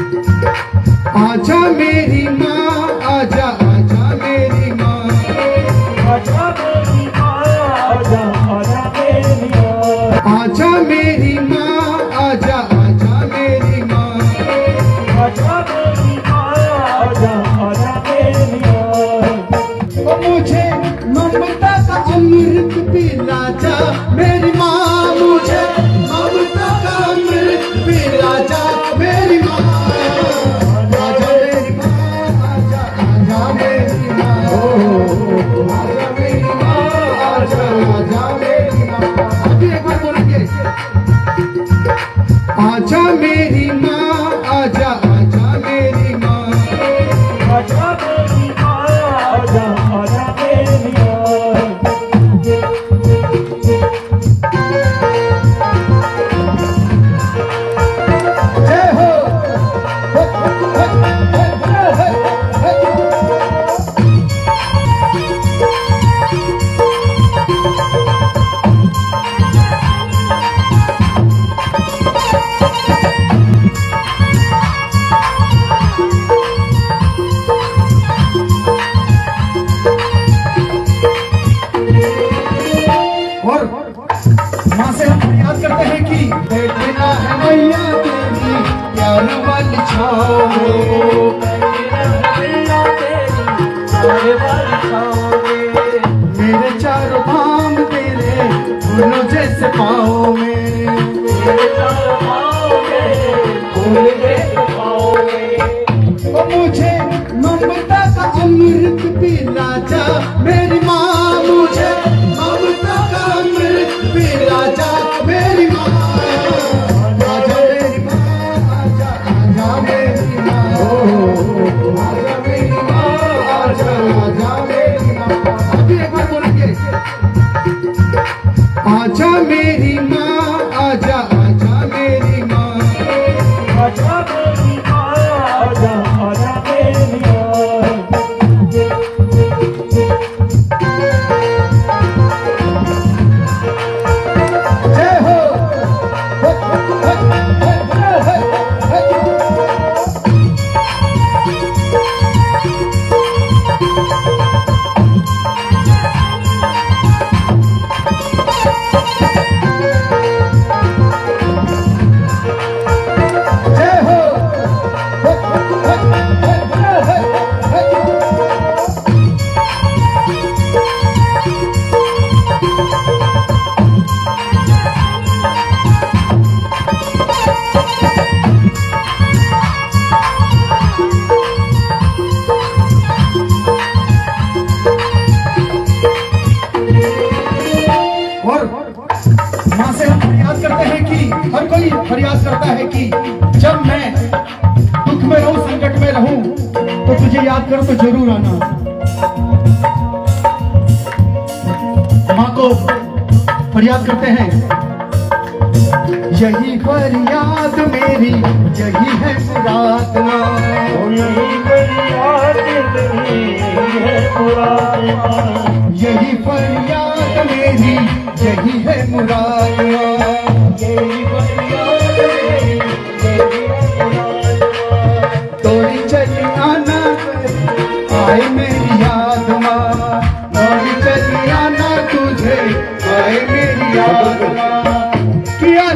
आजा मेरी माँ, आजा आजा मेरी माँ, आजा मेरी माँ, आजा आजा मेरी माँ, आजा मेरी माँ, आजा आजा मेरी माँ, आजा मेरी माँ, आजा आजा मेरी माँ। ओ मुझे ममता का अमृत पिला जा मेरी माँ, मुझे ममता का अमृत पिला जा मेरी माँ। आजा मेरी माँ, आजा आजा मेरी माँ, आजा मेरी माँ, आजा आजा मेरी माँ। अभी एक बार बोलेंगे, आजा मेरी माँ, आजा आजा मेरी माँ, आजा मेरी माँ, आजा आजा मेरी माँ। जय हो। और माँ से हम फरियाद करते हैं कि बेटा है मैया तेरी प्यार वाली छाओ मेरे चारों धाम तेरे फूलों जैसे पाँव में, ओ मुझे ममता का अमृत पिला जा मेरी माँ, मुझे ममता का अमृत पिला जा मेरी माँ। आजा मेरी माँ, आजा आजा मेरी माँ, आजा मेरी माँ, आजा आजा मेरी माँ। अभी एक बार बोलेंगे, आजा मेरी माँ, आजा आजा मेरी माँ, आजा मेरी माँ, आजा आजा मेरी माँ। जय हो। जय हो। और माँ से हम फरियाद करते हैं कि हर कोई फरियाद करता है कि जब मैं दुख में रहूं, संकट में रहूं, तो तुझे याद करो तो जरूर आना। माँ को फरियाद करते हैं, यही फरियाद मेरी, यही है मुराद माँ, यही फरियाद मेरी है मुराद माँ, यही फरियाद मेरी, यही है मुराद माँ। यही फरियाद मेरी, यही है मुराद माँ। तोड़ी चली आना आए मेरी याद माँ, तोड़ी चली आना तुझे आए मेरी याद माँ। किया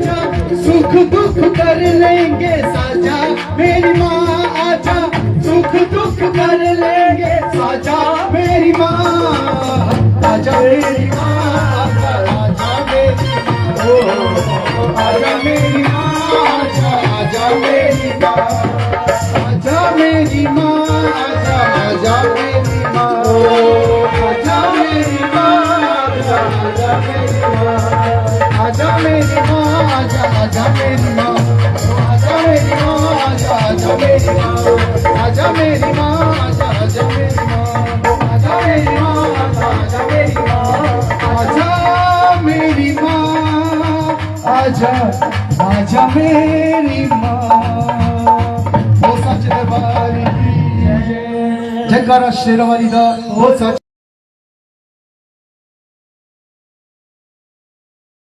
जा सुख दुख कर लेंगे साजा मेरी माँ, आजा सुख दुख कर लेंगे साजा मेरी माँ। आजा मेरी माँ, आजा आजा मेरी माँ, आजा मेरी माँ, आजा आजा मेरी माँ, आजा मेरी माँ, आजा आजा मेरी माँ, आजा मेरी माँ, आजा आजा मेरी माँ, आजा मेरी माँ, आजा आजा मेरी माँ, आजा मेरी माँ, आजा आजा मेरी माँ, आजा मेरी माँ, आजा आजा मेरी माँ, आजा मेरी माँ, आजा आजा मेरी माँ, आजा मेरी माँ, आजा आजा मेरी माँ। वो सच दरबार की जयकारा शेरावाली दा, वो सच